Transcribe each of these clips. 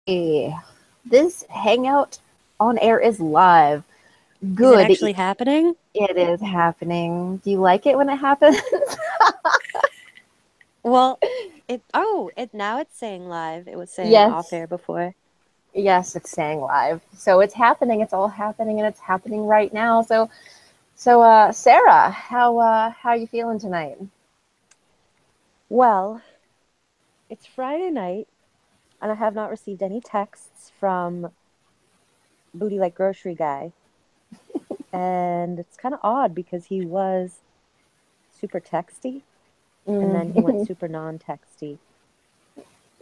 Hey, this hangout on air is live. Is it Good. actually happening? It is happening. Do you like it when it happens? Well, it now it's saying live. It was saying off Yes. air before. Yes, it's saying live. So it's happening. It's all happening and it's happening right now. So Sarah, how are you feeling tonight? Well, it's Friday night, and I have not received any texts from Booty Like Grocery Guy. And it's kind of odd because he was super texty and then he went Mm. super non-texty.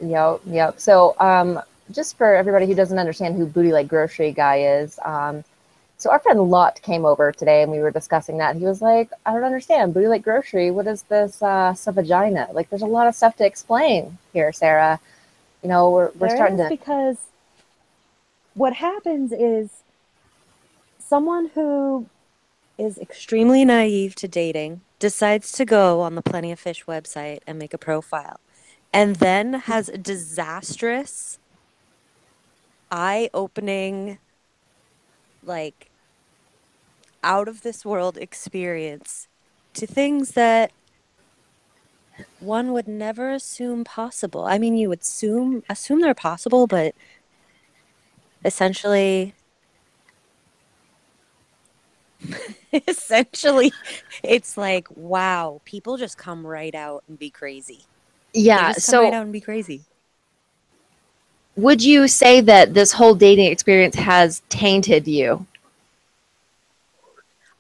Yep. So just for everybody who doesn't understand who Booty Like Grocery Guy is, so our friend Lot came over today and we were discussing that. He was like, I don't understand. Booty like grocery. What is this vagina? Like there's a lot of stuff to explain here, Sarah. We're There starting is to because what happens is someone who is extremely naive to dating, decides to go on the Plenty of Fish website and make a profile, and then has a disastrous, eye-opening, like out of this world experience to things that one would never assume possible. I mean, you would assume they're possible, but essentially essentially it's like, wow, people just come right out and be crazy. They Yeah, just come right so out and be crazy. would you say that this whole dating experience has tainted you?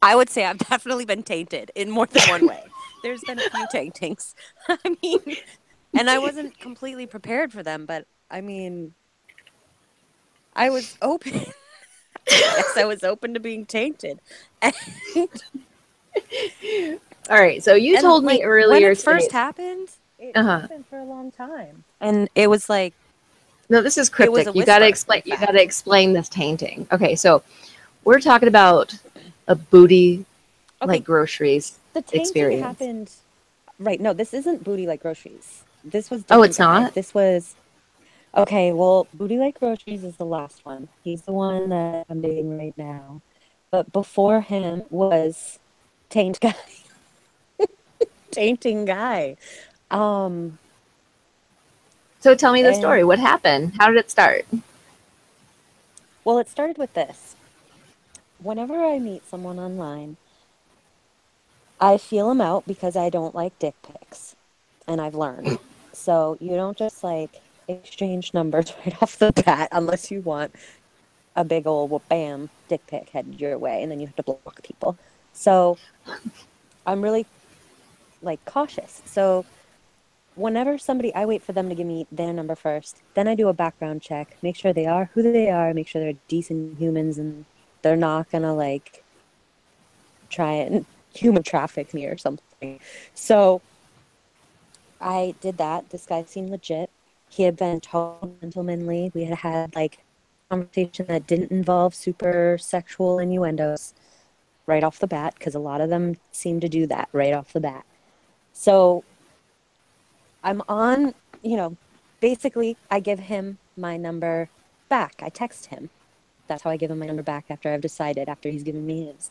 I would say I've definitely been tainted in more than one way. There's been a few taintings. I mean, and I wasn't completely prepared for them, but I mean, I was open. I guess I was open to being tainted. And All right, so you and told me like when earlier it today. first happened, it Uh-huh. happened for a long time. And it was like No, this is it was cryptic. a You got to whisper, explain. in You got to fact. explain this tainting. Okay, so we're talking about a booty like Okay, groceries the tainting experience. happened right. No, this isn't Booty Like Groceries. This was Oh, different it's guy. not? This was okay, well, Booty Like Groceries is the last one. He's the one that I'm dating right now. But before him was Taint Guy, Tainting Guy. Um, So tell me the and story. What happened? How did it start? well, it started with this. Whenever I meet someone online, I feel them out because I don't like dick pics, and I've learned. So you don't just like exchange numbers right off the bat unless you want a big old bam dick pic headed your way, and then you have to block people. So I'm really like cautious. So whenever somebody, I wait for them to give me their number first. Then I do a background check, make sure they are who they are, make sure they're decent humans and they're not gonna like try and human traffic me or something. So I did that. This guy seemed legit. He had been tall, gentlemanly. We had had like conversation that didn't involve super sexual innuendos right off the bat, because a lot of them seem to do that right off the bat. So I'm on, you know, basically, I give him my number back. I text him. That's how I give him my number back after I've decided, after he's given me his.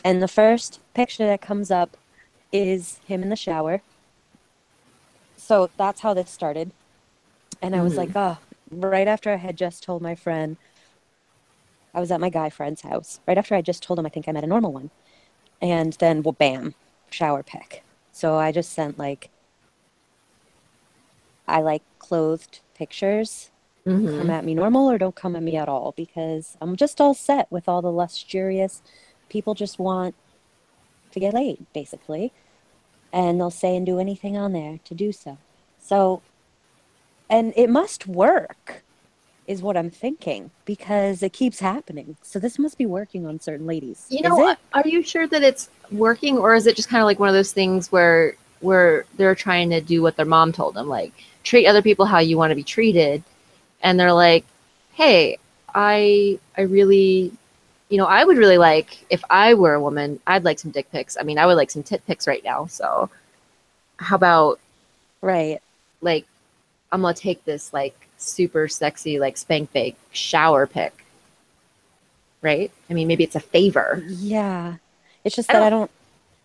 And the first picture that comes up is him in the shower. So that's how this started. And I was like, Hmm. oh, right after I had just told my friend, I was at my guy friend's house. Right after I just told him I think I met a normal one. And then, well, bam, shower pic. So I just sent like, I like clothed pictures. Come Hmm. at me normal or don't come at me at all, because I'm just all set with all the luxurious people just want to get laid, basically. And they'll say and do anything on there to do so. So, and it must work, is what I'm thinking, because it keeps happening. So this must be working on certain ladies. You Is know, it? are you sure that it's working, or is it just kind of like one of those things where they're trying to do what their mom told them, like treat other people how you want to be treated, and they're like, "Hey, I really, I would really like if I were a woman, I'd like some dick pics. I mean, I would like some tit pics right now. So how about Right. like I'm gonna take this like super sexy like spank bake shower pic, right? I mean, maybe it's a favor. Yeah. It's just I that I don't. don't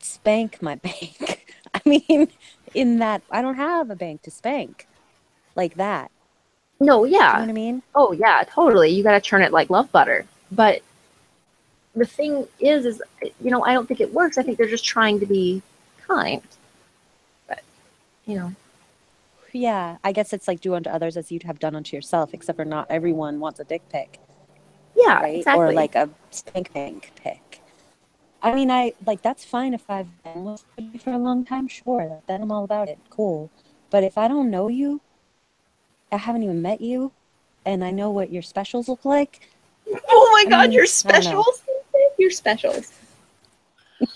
spank my bank. I mean, in that I don't have a bank to spank like that. No, Do you know yeah. what I mean? Oh, yeah, totally. You got to churn it like love butter. But the thing is, I don't think it works. I think they're just trying to be kind. But, you know, Yeah, I guess it's like do unto others as you'd have done unto yourself, except for not everyone wants a dick pic, yeah, right? Or exactly. like a spank bank pic. I mean, I like that's fine if I've been with somebody for a long time, sure. Then I'm all about it. Cool. But if I don't know you, I haven't even met you, and I know what your specials look like, Oh my I God, mean, your I don't know. specials? Your specials.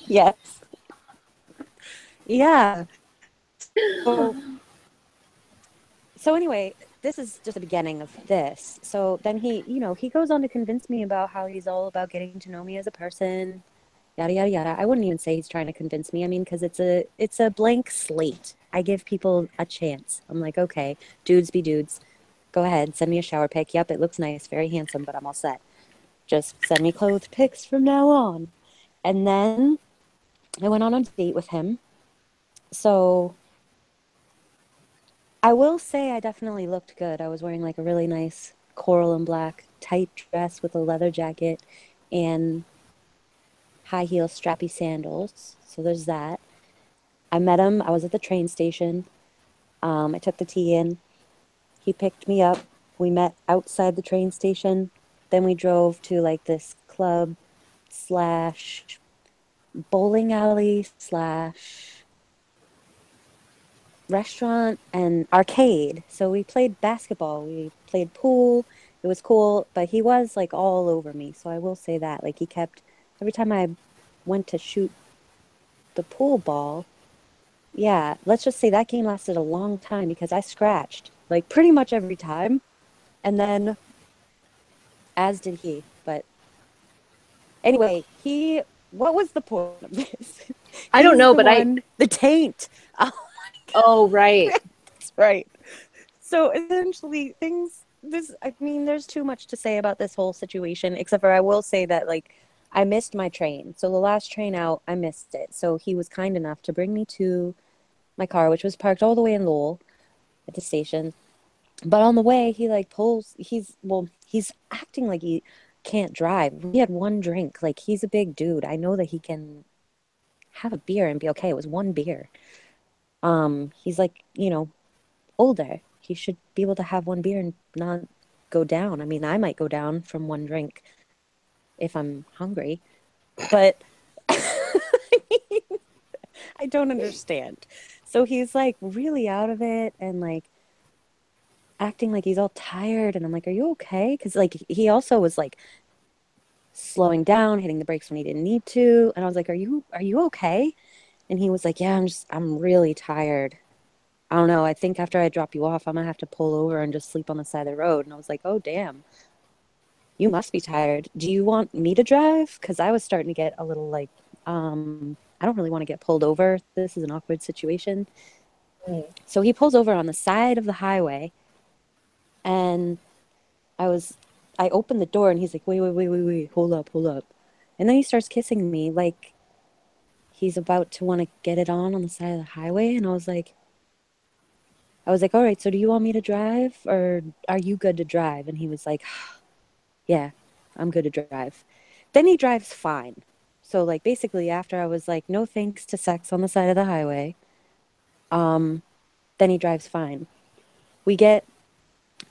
Yes. Yeah. So so anyway, this is just the beginning of this. So then he goes on to convince me about how he's all about getting to know me as a person, yada yada yada. I wouldn't even say he's trying to convince me. I mean, because it's a blank slate. I give people a chance. I'm like, okay, dudes be dudes. Go ahead, send me a shower pic. Yep, it looks nice, very handsome, but I'm all set. Just send me clothed pics from now on. And then I went on a date with him. So I will say I definitely looked good. I was wearing like a really nice coral and black tight dress with a leather jacket and high heel strappy sandals. So there's that. I met him. I was at the train station. I took the T in. He picked me up. We met outside the train station. Then we drove to like this club slash bowling alley slash restaurant and arcade. So we played basketball, we played pool. It was cool, but he was like all over me. So I will say that. Like he kept every time I went to shoot the pool ball, yeah, let's just say that game lasted a long time because I scratched like pretty much every time. And then as did he. But anyway, what was the point of this? I don't He's know, the but I. one, the taint. Oh Oh, right. that's right. So essentially, I mean, there's too much to say about this whole situation, except for I will say that, like, I missed my train. So the last train out, I missed it. So he was kind enough to bring me to my car, which was parked all the way in Lowell at the station. But on the way, he like he's acting like he can't drive. We had one drink. Like, he's a big dude. I know that he can have a beer and be okay. It was one beer. He's like, older. He should be able to have one beer and not go down. I mean, I might go down from one drink if I'm hungry, but I don't understand. So he's like really out of it and like acting like he's all tired. And I'm like, are you okay? Because like he also was like slowing down, hitting the brakes when he didn't need to. And I was like, are you okay? And he was like, yeah, I'm really tired. I don't know. I think after I drop you off, I'm gonna have to pull over and just sleep on the side of the road. And I was like, oh, damn, you must be tired. Do you want me to drive? Because I was starting to get a little like, I don't really want to get pulled over. This is an awkward situation. Mm. So he pulls over on the side of the highway, and I was, I opened the door, and he's like, wait, wait, wait, wait, wait, hold up, hold up. And then he starts kissing me like he's about to want to get it on the side of the highway. And I was like, all right, so do you want me to drive or are you good to drive? And he was like, yeah, I'm good to drive. Then he drives fine. So like basically after I was like, no thanks to sex on the side of the highway, um, then he drives fine. We get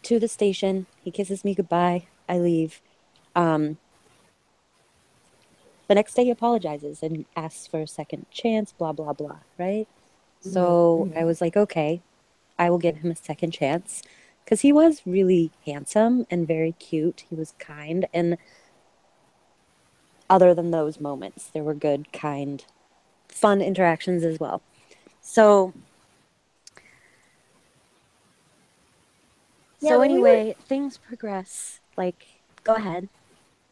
to the station, he kisses me goodbye, I leave. Um, the next day he apologizes and asks for a second chance, blah blah blah, right? So Mm-hmm. I was like, okay, I will give him a second chance because he was really handsome and very cute. He was kind. And other than those moments, there were good, kind, fun interactions as well. So, Yeah, so when we were. anyway, things progress. Like, go ahead.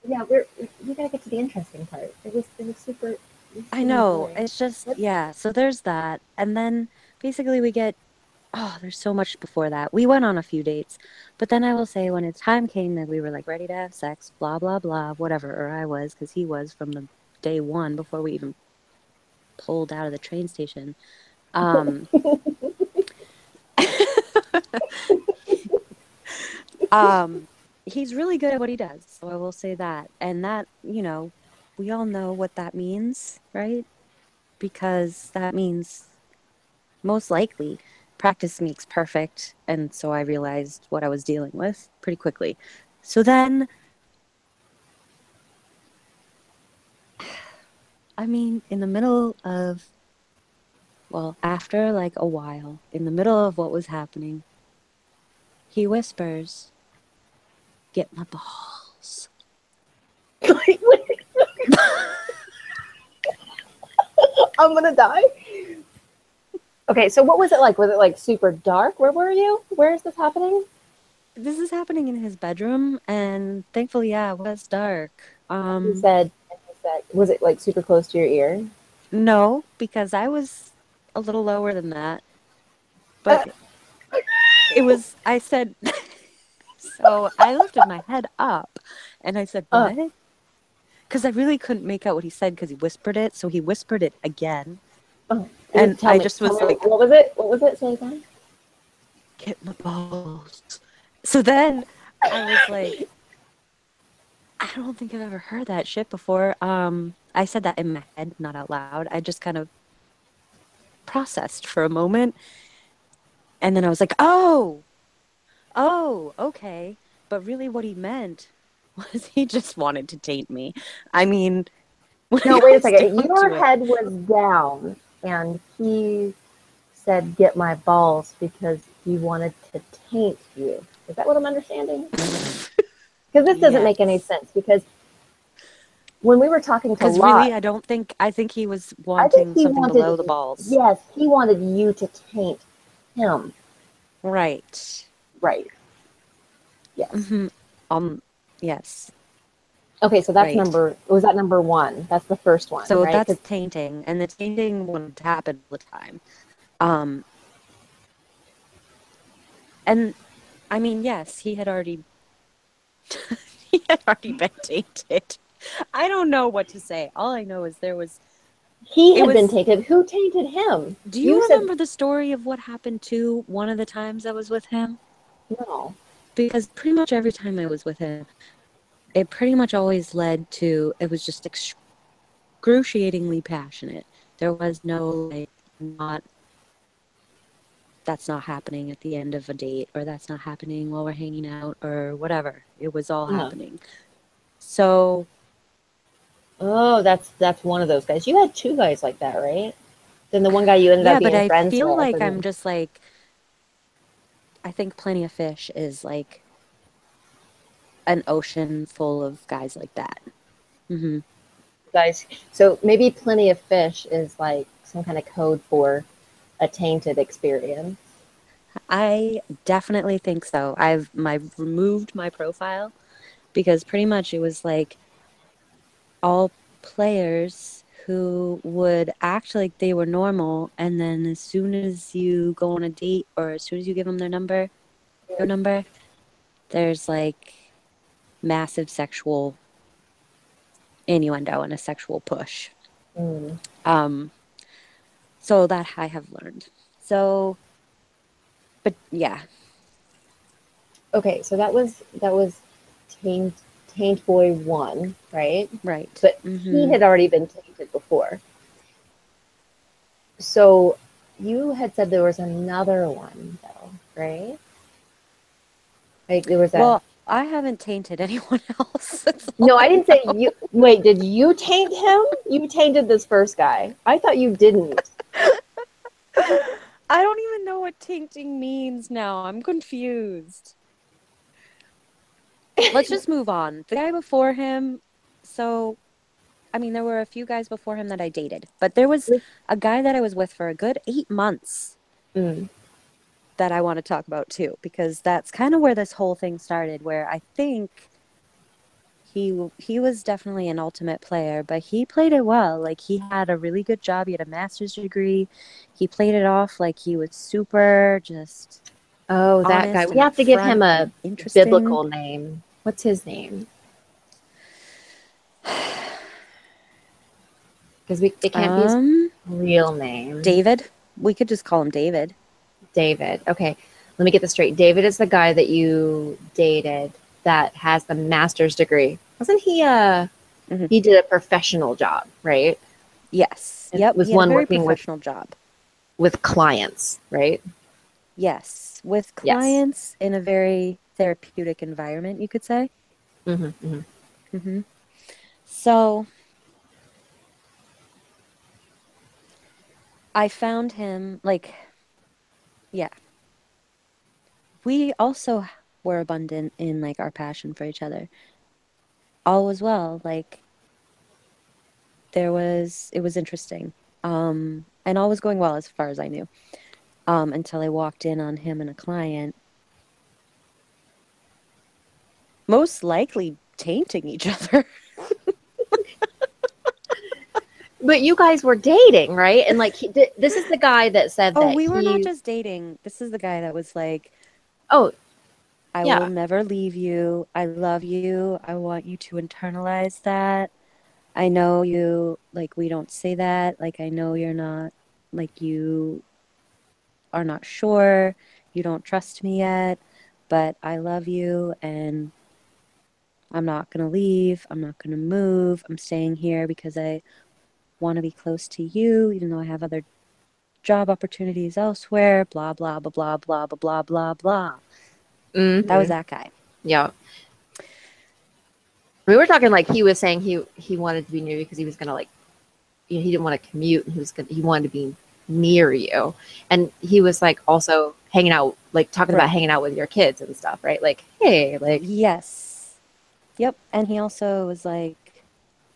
Yeah, we gotta get to the interesting part. It was super. This I seemed know. boring. It's just, What? yeah. So there's that. And then basically we get oh, there's so much before that. We went on a few dates, but then I will say when the time came that we were like ready to have sex, blah blah blah, whatever, or I was because he was from the day one before we even pulled out of the train station. Um, um, he's really good at what he does, so I will say that. And that, we all know what that means, right? Because that means most likely practice makes perfect. And so I realized what I was dealing with pretty quickly. So then, I mean, in the middle of, well, after like a while, in the middle of what was happening, he whispers, "Get my balls." Like, I'm gonna die. Okay, so what was it like? Was it like super dark? Where were you? Where is this happening? This is happening in his bedroom, and thankfully, yeah, it was dark. And he said, was it like super close to your ear? No, because I was a little lower than that, Uh, but I said, so I lifted my head up and I said, uh, what? Because I really couldn't make out what he said because he whispered it. So he whispered it again. uh. And Tell I me, just tell was me, like, what was it? What was it? Say again. get my balls. So then I was like, I don't think I've ever heard that shit before. I said that in my head, not out loud. I just kind of processed for a moment. And then I was like, oh, okay. But really, what he meant was he just wanted to date me. I mean, when No, it wait a comes second. down Your to it. head was down, and he said, "Get my balls," because he wanted to taint you. Is that what I'm understanding? Because this doesn't make any Yes. sense. Because when we were talking to Because really, Lot, I think he was I think wanting he something wanted, below the balls. yes, he wanted you to taint him. Right. Right. Yes. hmm Um, yes, Okay, so that's right. number, was that number one? That's the first one, So right? that's Because tainting, and the tainting wouldn't happen all the time. Um, and I mean, yes, he had already he had already been tainted. I don't know what to say. All I know is he it had been was. tainted. Who tainted him? Do You you said remember the story of what happened to one of the times I was with him? no. Because pretty much every time I was with him, it pretty much always led to it was just excruciatingly passionate. There was no like not that's not happening at the end of a date or that's not happening while we're hanging out or whatever. It was all Uh-huh. happening. So, Oh, that's one of those guys. You had two guys like that, right? Then the one guy you ended up yeah, but being I friends feel with, like and I'm then just like I think Plenty of Fish is like an ocean full of guys like that. hmm guys. So maybe plenty of fish is like some kind of code for a tainted experience. I definitely think so. I've removed my profile because pretty much it was like all players who would act like they were normal and then as soon as you go on a date or as soon as you give them your number, there's like massive sexual innuendo and a sexual push. Mm. Um, so that I have learned. So, but yeah, Okay, so that was taint taint boy one, right? right. But he hmm had already been tainted before. So you had said there was another one though, right? Like there was a Well, I haven't tainted anyone else. That's all no, I I didn't say know. you. Wait, did you taint him? You tainted this first guy. I thought you didn't. I don't even know what tainting means now. I'm confused. Let's just move on. The guy before him, so I mean, there were a few guys before him that I dated, but there was a guy that I was with for a good 8 months Mm. that I want to talk about too, because that's kind of where this whole thing started, where I think he was definitely an ultimate player, but he played it well. Like he had a really good job. He had a master's degree. He played it off like he was super just Oh, that guy. honest We and have to give him upfront and a interesting. biblical name. What's his name? Because we it can't be his Um, real name. David. We could just call him David. David. Okay, let me get this straight. David is the guy that you dated that has the master's degree. Wasn't he Hmm. he did a professional job, right? Yes. And Yep. was He had a one very working professional job. with clients, right? Yes. With Yes. clients in a very therapeutic environment, you could say. Hmm, hmm. Hmm. So I found him like, yeah, we also were abundant in like our passion for each other. All was well. Like it was interesting. And all was going well as far as I knew. Until I walked in on him and a client, most likely tainting each other. But you guys were dating, right? And like this is the guy that said Oh, that we were not he. just dating. This is the guy that was like, Oh, I will yeah. never leave you. I love you. I want you to internalize that. I know you, like, we don't say that. Like, I know you're not, like, you are not sure. You don't trust me yet, but I love you and I'm not going to leave. I'm not going to move. I'm staying here because I want to be close to you, even though I have other job opportunities elsewhere. Blah, blah, blah, blah, blah, blah, blah, blah, blah. That was Hmm. that guy. Yeah. We were talking like he was saying he wanted to be near you because he was gonna like he didn't want to commute and he wanted to be near you, and he was like also hanging out like talking about Right. hanging out with your kids and stuff, right? Like hey, like Yes. Yep. And he also was like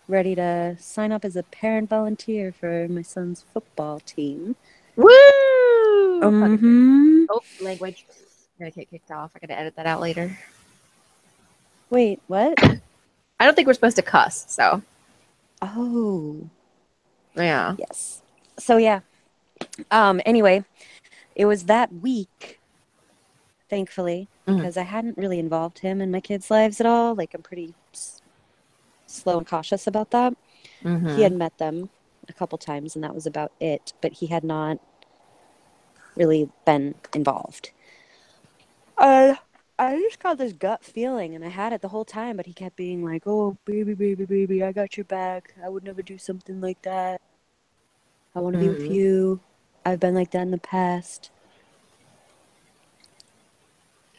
ready to sign up as a parent volunteer for my son's football team. woo, fucking Mm-hmm. oh language. I'm gonna get kicked off. I gotta edit that out later. Wait, what? I don't think we're supposed to cuss, so Oh, yeah. yes. So yeah. Anyway, it was that week, thankfully, Mm-hmm. because I hadn't really involved him in my kids' lives at all. Like I'm pretty slow and cautious about that. He Mm-hmm. had met them a couple times and that was about it, but he had not really been involved. Uh, I just got this gut feeling, and I had it the whole time, but he kept being like, "Oh, baby, baby, baby, I got your back. I would never do something like that. I want to be with Mm-hmm. you. I've been like that in the past."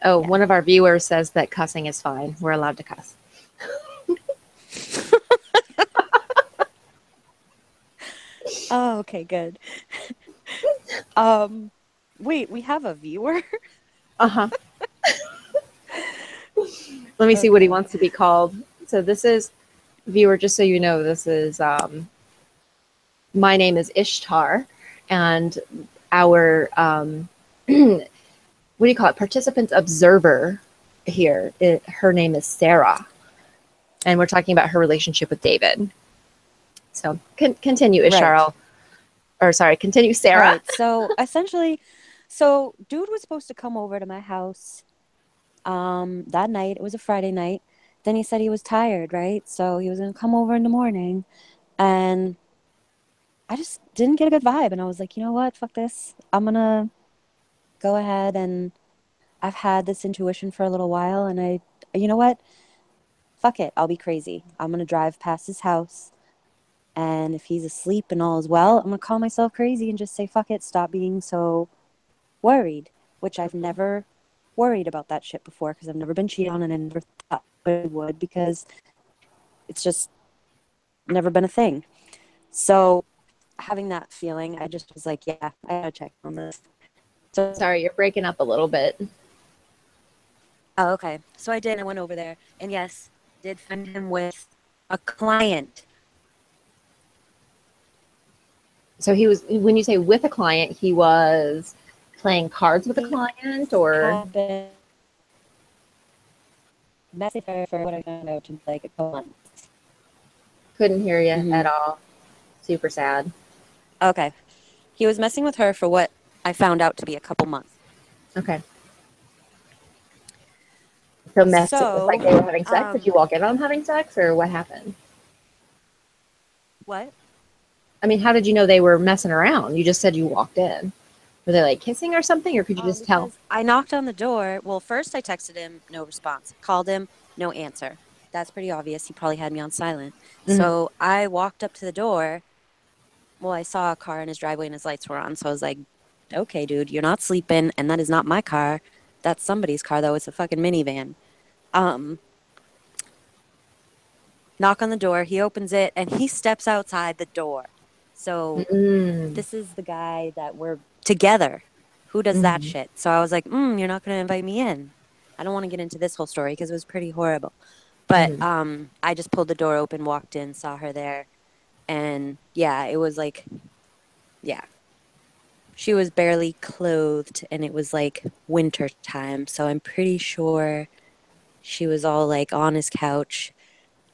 Oh, Yeah. one of our viewers says that cussing is fine. We're allowed to cuss. Oh, okay, good. Um, Wait, we have a viewer? Uh-huh. Let me see what he Okay. wants to be called. So this is viewer, just so you know, this is my name is Ishtar, and our what do you call it? Participant observer here. Her name is Sarah, and we're talking about her relationship with David. So continue, Ishtar. Right. Or sorry, continue, All Sarah. right. So essentially, so dude was supposed to come over to my house that night. It was a Friday night. Then he said he was tired, right? So he was gonna come over in the morning. And I just didn't get a good vibe. And I was like, you know what? Fuck this. I'm gonna go ahead and I've had this intuition for a little while. And you know what? Fuck it. I'll be crazy. I'm gonna drive past his house. And if he's asleep and all is well, I'm gonna call myself crazy and just say, fuck it. Stop being so worried, which I've never worried about that shit before because I've never been cheated on and I never thought I would because it's just never been a thing. So having that feeling, I just was like, yeah, I gotta check on this. So, Sorry, you're breaking up a little bit. oh, okay. So I did. I went over there, and yes, did find him with a client. So he was when you say with a client, he was playing cards with a He client, or had been messing with her for what I found out to be like a couple months. Couldn't hear you Mm-hmm. at all. Super sad. Okay. He was messing with her for what I found out to be a couple months. Okay. So messing with like So, they were having sex. Did you walk in on them having sex, or what happened? what? I mean, how did you know they were messing around? You just said you walked in. Were they like kissing or something, or could you just tell? Because I knocked on the door. Well, first I texted him, no response. Called him, no answer. That's pretty obvious. He probably had me on silent. Mm-hmm. So I walked up to the door. Well, I saw a car in his driveway and his lights were on. So I was like, okay, dude, you're not sleeping. And that is not my car. That's somebody's car, though. It's a fucking minivan. Um, Knock on the door. He opens it and he steps outside the door. So Mm-hmm. this is the guy that we're together. Who does that Mm-hmm. shit? So I was like, you're not going to invite me in. I don't want to get into this whole story because it was pretty horrible. But Mm-hmm. I just pulled the door open, walked in, saw her there. And yeah, it was like, yeah, she was barely clothed and it was like winter time. So I'm pretty sure she was all like on his couch.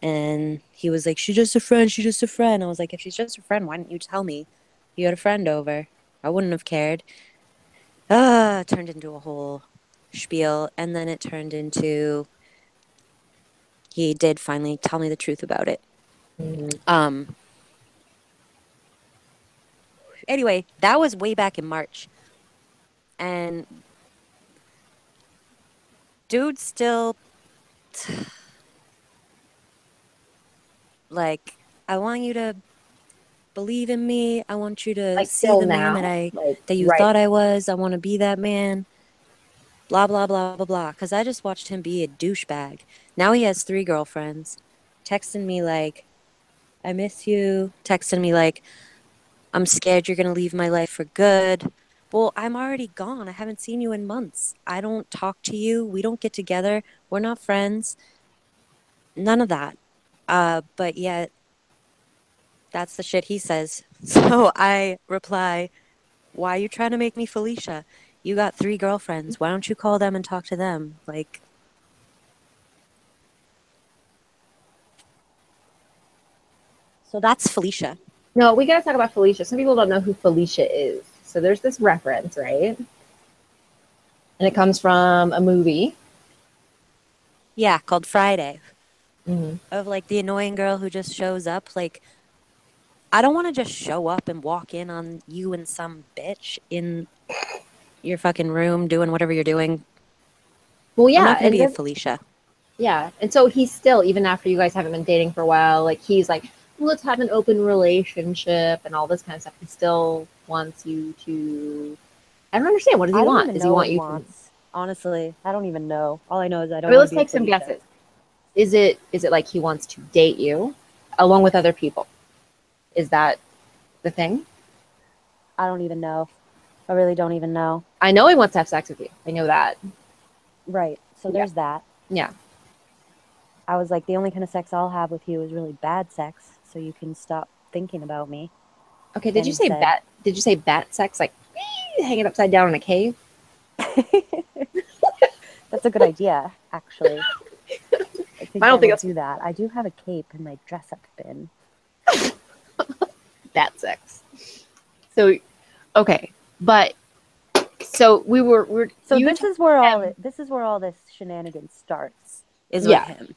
And he was like, she's just a friend. She's just a friend. I was like, if she's just a friend, why didn't you tell me you had a friend over? I wouldn't have cared. It turned into a whole spiel. And then it turned into he did finally tell me the truth about it. Mm-hmm. Um, anyway, that was way back in March. And dude still like, I want you to believe in me. I want you to Like see still the man now, like that you right. thought I was. I want to be that man. Blah blah blah blah blah. Because I just watched him be a douchebag. Now he has 3 girlfriends, texting me like, "I miss you." Texting me like, "I'm scared you're gonna leave my life for good." Well, I'm already gone. I haven't seen you in months. I don't talk to you. We don't get together. We're not friends. None of that. But yet that's the shit he says. So I reply, why are you trying to make me Felicia? You got 3 girlfriends. Why don't you call them and talk to them? Like, so that's Felicia. No, we gotta talk about Felicia. Some people don't know who Felicia is. So there's this reference, right? And it comes from a movie. Yeah, called Friday. Mm-hmm. Of like the annoying girl who just shows up. Like, I don't want to just show up and walk in on you and some bitch in your fucking room doing whatever you're doing. Well, I'm yeah, not going to and be a then Felicia. yeah, and so he's still, even after you guys haven't been dating for a while, like he's like, let's have an open relationship and all this kind of stuff. He still wants you to. I don't understand. What does he I don't want? even Does he know what want he you to? wants. Honestly, I don't even know. All I know is I I don't mean, want to let's be a take some Felicia. guesses. Is it like he wants to date you along with other people? Is that the thing? I don't even know. I really don't even know. I know he wants to have sex with you. I know that. Right. So Yeah, there's that. yeah. I was like, the only kind of sex I'll have with you is really bad sex, so you can stop thinking about me. Okay. Then Did you he say said, bat? Did you say bat sex? Like hanging upside down in a cave? that's a good idea, actually. I I think don't I think will that's do that. I do have a cape in my dress up bin. bat sex. So okay, but so we're So you this told is where him, all this shenanigans starts. Is with yeah, him.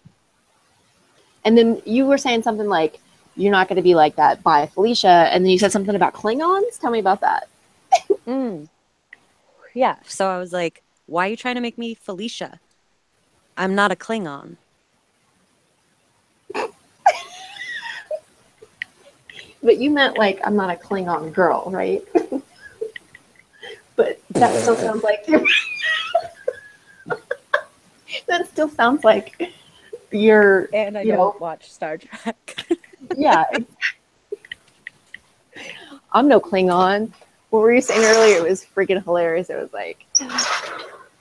and then you were saying something like you're not going to be like that by Felicia, and then you said something about Klingons. Tell me about that. Mm, yeah. So I was like, why are you trying to make me Felicia? I'm not a Klingon. But you meant like I'm not a Klingon girl, right? But that still sounds like that still sounds like you're, And I you know, don't watch Star Trek. yeah. I'm no Klingon. What were you saying earlier? It was freaking hilarious. It was like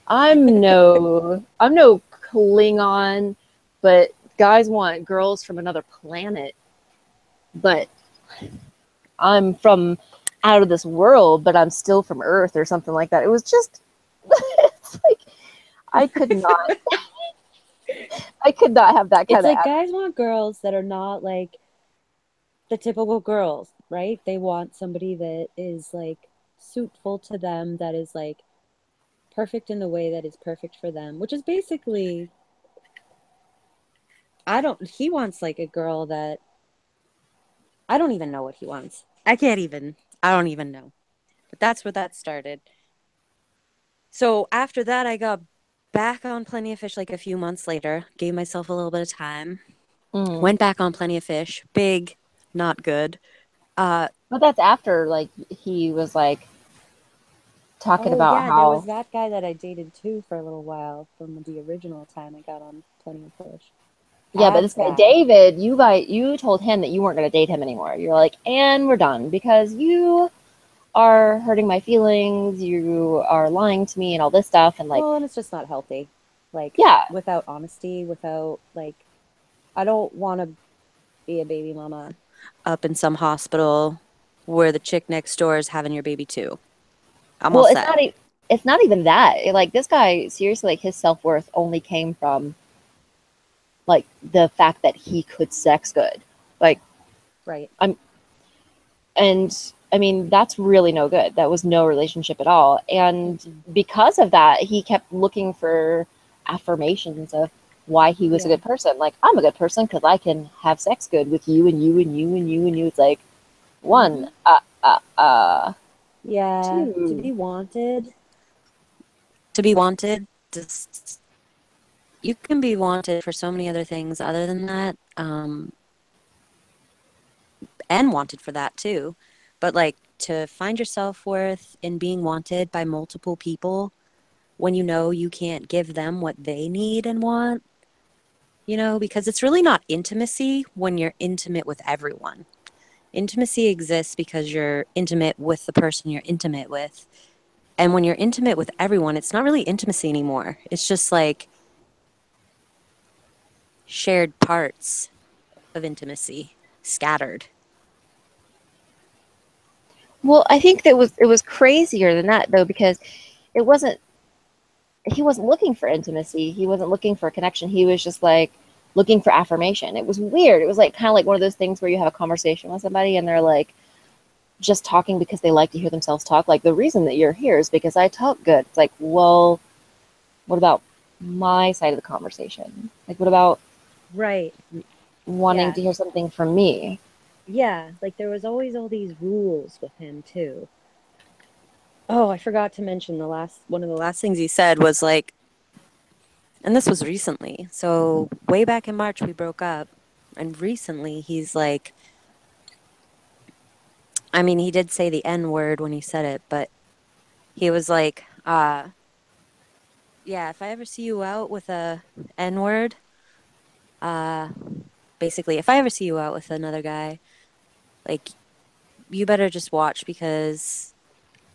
I'm no Klingon, but guys want girls from another planet. But I'm from out of this world, but I'm still from Earth or something like that. It was just it's like I could not. I could not have that It's kind of like guys want girls that are not like the typical girls, right? They want somebody that is like suitful to them, that is like perfect in the way that is perfect for them, which is basically, he wants like a girl that, I don't even know what he wants. I don't even know. But that's where that started. So after that, I got back on Plenty of Fish like a few months later, gave myself a little bit of time, Mm. went back on Plenty of Fish, big, not good. But that's after like he was like talking Oh about yeah, there was how that guy that I dated too for a little while from the original time I got on Plenty of Fish. yeah, but this Abs guy guy. David, you told him that you weren't going to date him anymore. You're like, and we're done because you are hurting my feelings. You are lying to me and all this stuff. And like, Well, and it's just not healthy. Like yeah, without honesty, without like, I don't want to be a baby mama up in some hospital where the chick next door is having your baby too. I'm all well, set. it's not even that. Like this guy, seriously, like his self worth only came from like the fact that he could sex good. Like Right. I'm and I mean that's really no good. That was no relationship at all. And Mm-mm. because of that, he kept looking for affirmations of why he was a Yeah. good person. Like I'm a good person because I can have sex good with you and you and you and you and you. It's like one, Mm-hmm. Yeah. two. To be wanted, just you can be wanted for so many other things other than that, and wanted for that too. But like to find your self-worth in being wanted by multiple people when you know you can't give them what they need and want, because it's really not intimacy when you're intimate with everyone. Intimacy exists because you're intimate with the person you're intimate with. And when you're intimate with everyone, it's not really intimacy anymore. It's just like shared parts of intimacy scattered. Well, I think that it was crazier than that though because it wasn't he wasn't looking for intimacy. He wasn't looking for a connection. He was just like looking for affirmation. It was weird. It was like kind of like one of those things where you have a conversation with somebody and they're like just talking because they like to hear themselves talk. Like the reason that you're here is because I talk good. It's like, well, what about my side of the conversation? Like, what about Right. wanting Yeah. to hear something from me? Yeah. Like there was always all these rules with him too. Oh, I forgot to mention one of the last things he said was like, and this was recently. So way back in March we broke up, and recently he's like, I mean, he did say the N word when he said it, but he was like, yeah, if I ever see you out with a N word, uh basically if I ever see you out with another guy, like you better just watch because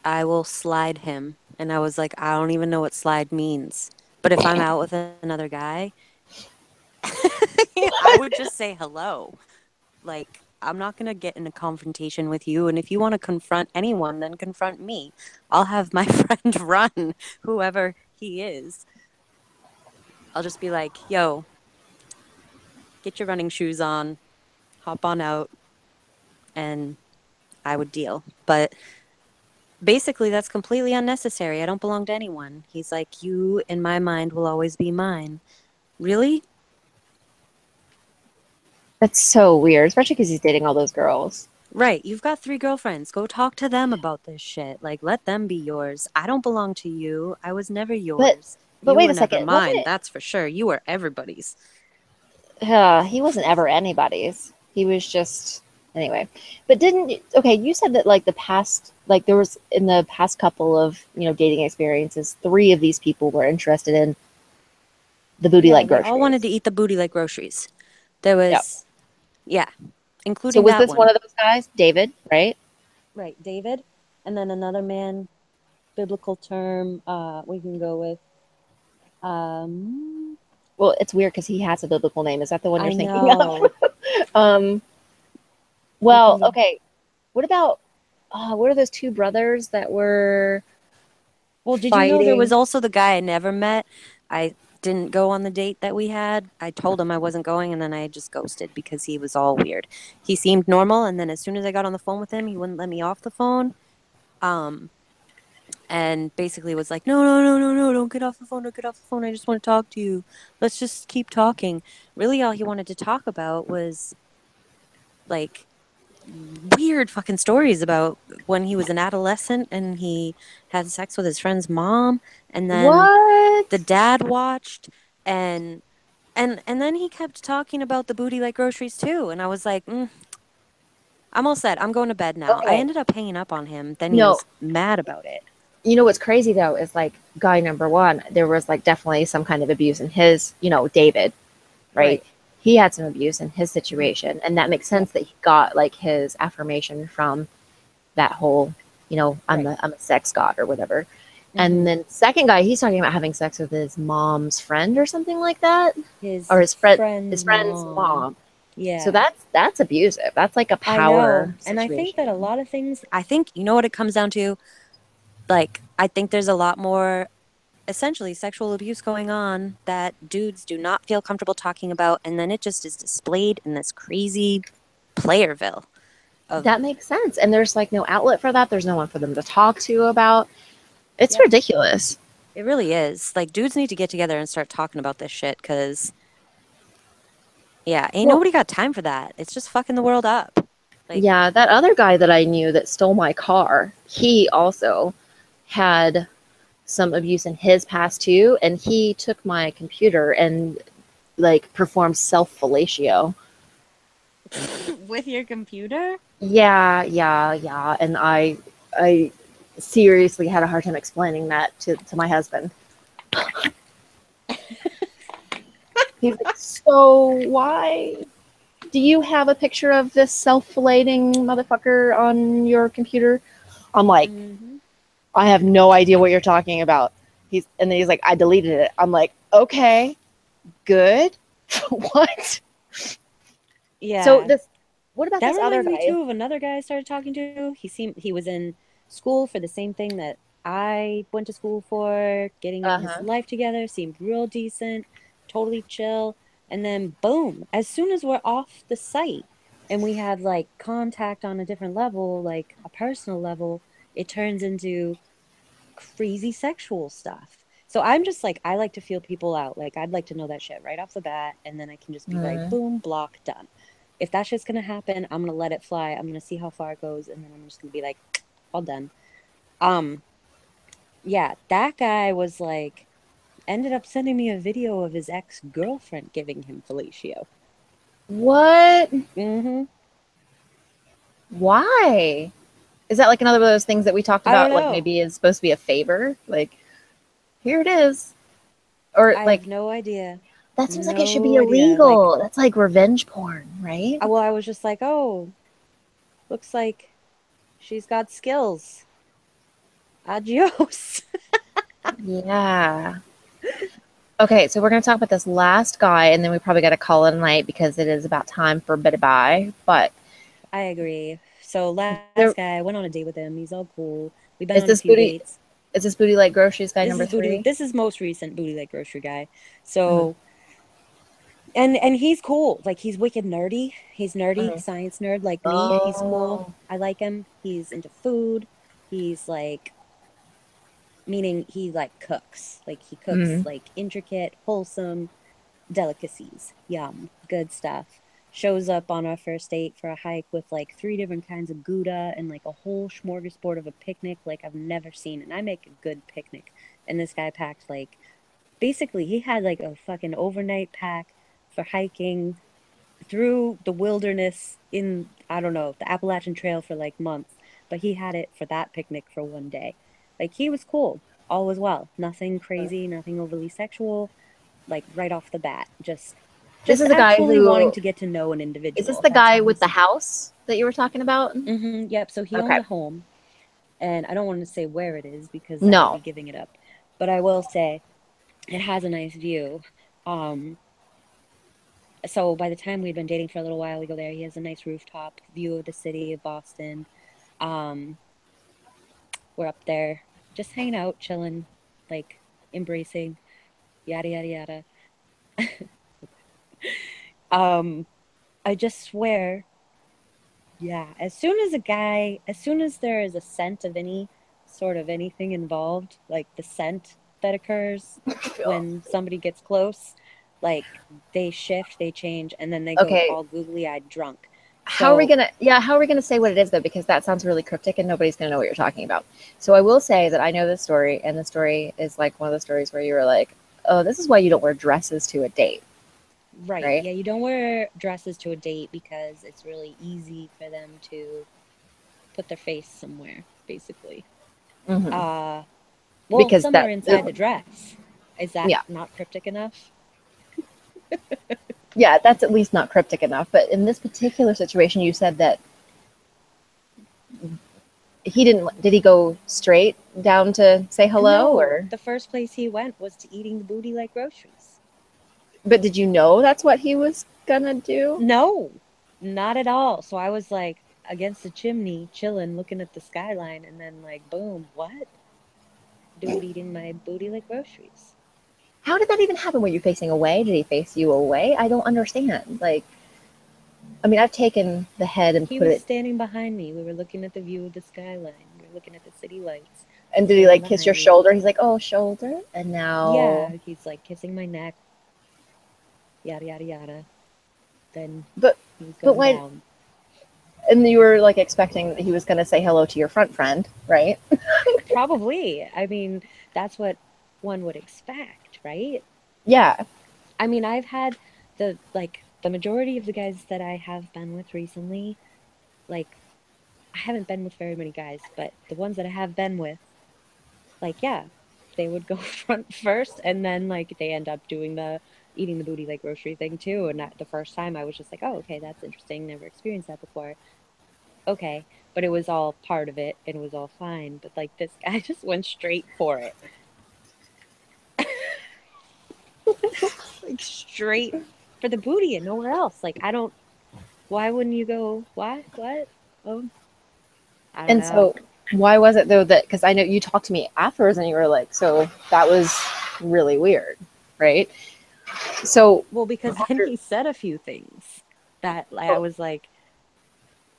I will slide him. And I was like, I don't even know what slide means. But if I'm out with another guy, I would just say hello. Like, I'm not going to get in a confrontation with you. And if you want to confront anyone, then confront me. I'll have my friend run, whoever he is. I'll just be like, yo, get your running shoes on, hop on out, and I would deal. But basically, that's completely unnecessary. I don't belong to anyone. He's like, you in my mind will always be mine. Really? That's so weird, especially because he's dating all those girls. Right. You've got 3 girlfriends. Go talk to them about this shit. Like, let them be yours. I don't belong to you. I was never But yours. but You wait were a never second, wasn't mine. it? That's for sure. You were everybody's. He wasn't ever anybody's. He was just anyway. But didn't okay? You said that like the past, like there was in the past couple of dating experiences, three of these people were interested in the booty Yeah, like they all wanted groceries. to eat the booty like groceries. There Yep. was, yeah, So including was that this one one. of those guys, David? Right? Right. David. And then another man, biblical term, we can go with. Um, Well, it's weird because he has a biblical name. Is that the one you're I thinking of? know. um. We Well, can go. okay. What about what are those two brothers that were Well, did you know there was fighting? also the guy I never met? I didn't go on the date that we had. I told him I wasn't going, and then I just ghosted because he was all weird. He seemed normal, and then as soon as I got on the phone with him, he wouldn't let me off the phone. Um, and basically was like, no, no, no, no, no, don't get off the phone, don't get off the phone. I just want to talk to you. Let's just keep talking. Really, all he wanted to talk about was like weird fucking stories about when he was an adolescent and he had sex with his friend's mom, and then the What? dad watched, and and then he kept talking about the booty like groceries too, and I was like, I'm all set. I'm going to bed now. I Okay. ended up hanging up on him. Then he No, was mad about it. you know what's crazy though is like guy number one, there was like definitely some kind of abuse in his, David, right? Right. He had some abuse in his Hmm. situation, and that makes Yep. sense that he got like his affirmation from that whole, I'm Right. I'm a sex god or whatever. And Hmm. then second guy, he's talking about having sex with his mom's friend or something like that, or His his friend's friend's mom. mom. So Yeah. that's abusive. That's like a I power know. And I think that a situation. lot of things, I think, you know what it comes down to? Like, I think there's a lot more essentially sexual abuse going on that dudes do not feel comfortable talking about. And then it just is displayed in this crazy Playerville of, That makes sense. And there's like no outlet for that. There's no one for them to talk to about. It's yep, ridiculous. it really is. Like, dudes need to get together and start talking about this shit because, yeah, ain't Well, nobody got time for that. It's just fucking the world up. Like, yeah, that other guy that I knew that stole my car, he also had some abuse in his past too, and he took my computer and like performed self fellatio. with your computer? Yeah, yeah, yeah. And I seriously had a hard time explaining that to my husband. He's like, so why do you have a picture of this self fellating motherfucker on your computer? I'm like, Hmm. I have no idea what you're talking about. And then he's like, I deleted it. I'm like, okay, good. What? So Yeah. this, what about That this other reminds me guy? too of another guy I started talking to. He was in school for the same thing that I went to school for, getting Uh his huh. life together, seemed real decent, totally chill. And then boom, as soon as we're off the site and we have like contact on a different level, like a personal level, it turns into crazy sexual stuff. So I'm just like, I like to feel people out. Like, I'd like to know that shit right off the bat. And then I can just be like, Mm. boom, block, done. If that shit's gonna happen, I'm gonna let it fly. I'm gonna see how far it goes. And then I'm just gonna be like, all done. Um, yeah, that guy was like, ended up sending me a video of his ex-girlfriend giving him fellatio. What? Mm-hmm. Why? Is that like another one of those things that we talked I don't about? Like know. maybe is supposed to be a favor? Like, here it is. Or I have like, no idea. that seems like it should be No idea. Like, illegal. That's like revenge porn, right? well, I was just like, oh, looks like she's got skills. Adios. Yeah. Okay, so we're going to talk about this last guy, and then we probably got to call it a night because it is about time for bye bye. But I agree. So last there guy, I went on a date with him. He's all cool. We've been is on a this few booty. dates. Is this booty like groceries guy number three? This is most recent booty like grocery guy. Mm-hmm. So and he's cool. Like he's wicked nerdy. He's nerdy, Mm-hmm. science nerd like me. He's cool. Oh. I like him. He's into food. He's like meaning he like cooks. Like he cooks Mm-hmm. like intricate, wholesome delicacies. Yum. Good stuff. Shows up on our first date for a hike with like three different kinds of Gouda and like a whole smorgasbord of a picnic like I've never seen. And I make a good picnic. And this guy packed like basically he had like a fucking overnight pack for hiking through the wilderness in I don't know, the Appalachian Trail for like months, but he had it for that picnic for one day. Like he was cool. All was well. Nothing crazy, nothing overly sexual, like right off the bat. This Just is the guy actually wanting who to get to know an is this individual. the That's guy all with he's the seeking. house that you were talking about? Yep. So he owns Okay. a home, and I don't want to say where it is because that would be No. giving it up. But I will say it has a nice view. Um, so by the time we'd been dating for a little while, we go there. He has a nice rooftop view of the city of Boston. Um, we're up there just hanging out, chilling, like embracing. yada yada yada. Um, I just swear, yeah, as soon as there is a scent of any sort of anything involved, like the scent that occurs when somebody gets close, like they shift, they change, and then they go Okay, all googly-eyed drunk. how are we So, gonna yeah how are we gonna say what it is though, because that sounds really cryptic and nobody's gonna know what you're talking about. So I will say that I know this story, and the story is like one of the stories where you were like, oh, this is why you don't wear dresses to a date, right, right? yeah, you don't wear dresses to a date because it's really easy for them to put their face somewhere, basically. Hmm. Uh, well, Because somewhere that inside the dress. Is that yeah, not cryptic enough? yeah, that's at least not cryptic enough. But in this particular situation, you said that he didn't. Did he go straight down to say hello, No, or? the first place he went was to eating the booty like groceries. But did you know that's what he was gonna do? No, not at all. So I was like against the chimney, chilling, looking at the skyline, and then like, boom, what? Dude eating my booty like groceries. How did that even happen? Were you facing away? Did he face you away? I don't understand. Like, I mean, I've taken the head and He put was it. standing behind me. We were looking at the view of the skyline. We were looking at the city lights. And He's did he standing like kiss your behind me. shoulder? He's like, oh, shoulder. And now, Yeah, he's like kissing my neck, yada yada yada. Then but, he was but going why? down. And you were like expecting that he was gonna say hello to your front friend, right? Probably. I mean, that's what one would expect, right? Yeah. I mean, I've had the majority of the guys that I have been with recently, like I haven't been with very many guys, but the ones that I have been with, like yeah, they would go front first and then like they end up doing the eating the booty like grocery thing too. And the first time I was just like, oh, okay, that's interesting. Never experienced that before. Okay. But it was all part of it and it was all fine. But like this guy just went straight for it. Like straight for the booty and nowhere else. Like I don't why wouldn't you go? Why? What? Oh, I don't And know. so, why was it though that? Because I know you talked to me afterwards, and you were like, so that was really weird, right? So, Well, because then after, he said a few things that like, I oh, was like,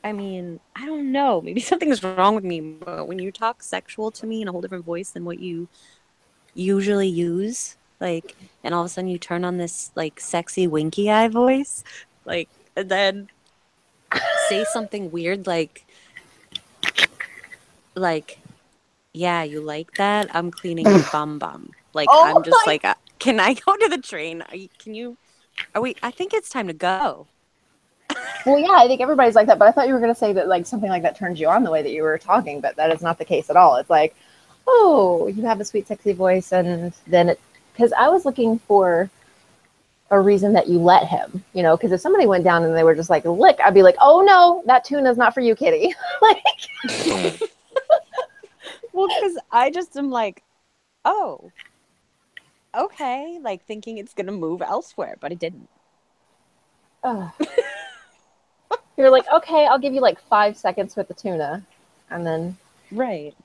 I mean, I don't know. Maybe something's wrong with me, but when you talk sexual to me in a whole different voice than what you usually use, like, and all of a sudden you turn on this like sexy winky eye voice, like, and then say something weird like yeah, you like that? I'm cleaning your bum bum. Like I'm oh just my. like, can I go to the train? Can you? Are we? I think it's time to go. Well, yeah, I think everybody's like that, but I thought you were gonna say that like something like that turns you on the way that you were talking, but that is not the case at all. It's like, oh, you have a sweet, sexy voice, and then it. Because I was looking for a reason that you let him, you know, because if somebody went down and they were just like lick, I'd be like, oh no, that tuna is not for you, kitty. Like, Well, because I just am like, oh, okay, like thinking it's gonna move elsewhere, but it didn't. uh, you're like, okay, I'll give you like 5 seconds with the tuna, and then, Right.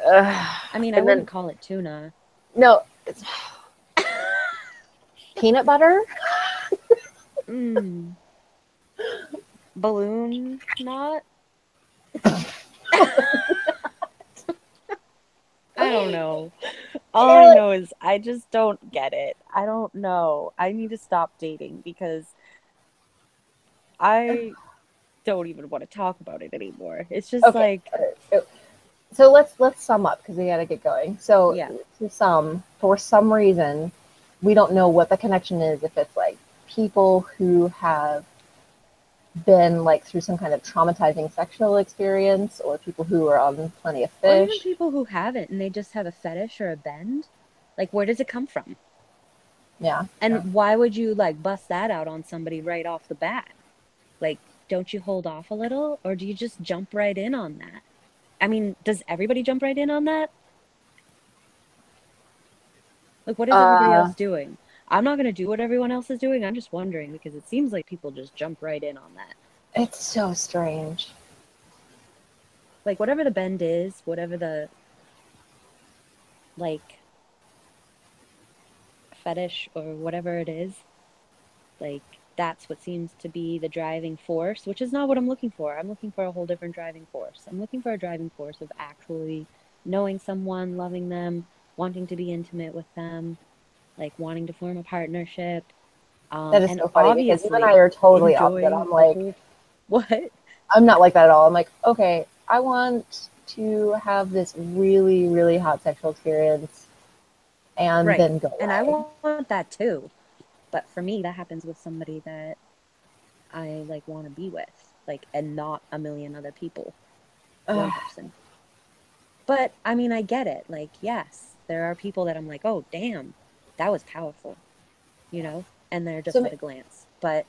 uh, I mean, I and wouldn't then call it tuna. no, it's peanut butter. Mm, balloon knot? I don't know. All I You're like, know is I just don't get it. I don't know. I need to stop dating because I don't even want to talk about it anymore. It's just okay. like, So let's sum up because we got to get going. So yeah. to sum, for some reason, we don't know what the connection is. If it's like people who have been like through some kind of traumatizing sexual experience, or people who are on Plenty of Or even Fish. people who haven't and they just have a fetish or a bend. Like, where does it come from? Yeah, yeah. And why would you like bust that out on somebody right off the bat? Like, don't you hold off a little or do you just jump right in on that? I mean, does everybody jump right in on that? Like, what is everybody Uh, else doing? I'm not going to do what everyone else is doing. I'm just wondering because it seems like people just jump right in on that. it's so strange. Like, whatever the bend is, whatever the, like, fetish or whatever it is, like that's what seems to be the driving force, which is not what I'm looking for. I'm looking for a whole different driving force. I'm looking for a driving force of actually knowing someone, loving them, wanting to be intimate with them, like wanting to form a partnership, That is and so funny because you and I obviously are totally opposite. enjoying I'm the like, whole what? I'm not like that at all. I'm like, okay, I want to have this really, really hot sexual experience and Right. then go And I away. want that too. But for me, that happens with somebody that I like want to be with, like, and not a million other people, one person. But I mean, I get it. Like, yes, there are people that I'm like, oh, damn, that was powerful, and they're just So, at a glance. But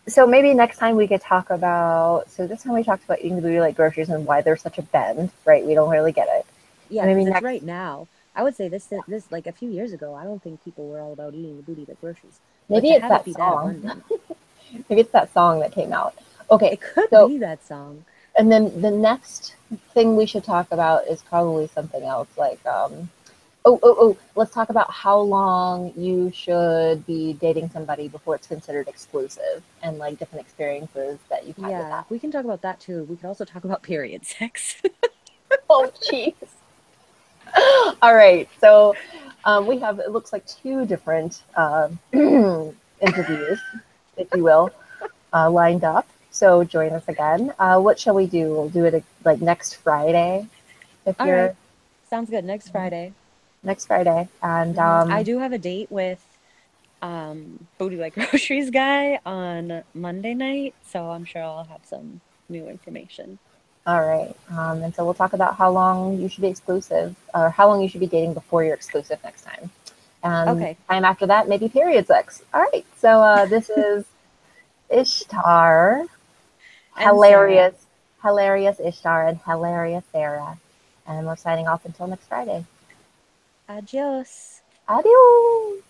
so maybe next time we could talk about. So this time we talked about eating the booty like groceries and why there's such a bend, right? We don't really get it. yeah, And maybe because it's next, right now. I would say this like a few years ago, I don't think people were all about eating the booty like groceries. But maybe to it's have it that be that song. abundant, Maybe it's that song that came out. Okay, it could so be that song. and then the next thing we should talk about is probably something else like let's talk about how long you should be dating somebody before it's considered exclusive and like different experiences that you've had with Yeah, that. we can talk about that too. We could also talk about period sex. Oh jeez. All right, so we have, it looks like, two different interviews, if you will, lined up. So join us again. What shall we do? We'll do it like next Friday, if All right. you're Sounds good. Next Friday. next Friday. And I do have a date with Booty Like Groceries guy on Monday night, so I'm sure I'll have some new information. all right. And so we'll talk about how long you should be exclusive, or how long you should be dating before you're exclusive next time. And Okay. time after that, maybe period sex. All right. So this is Ishtar, And Sarah, hilarious, hilarious Ishtar, and hilarious Sarah. And we're signing off until next Friday. adios. Adios.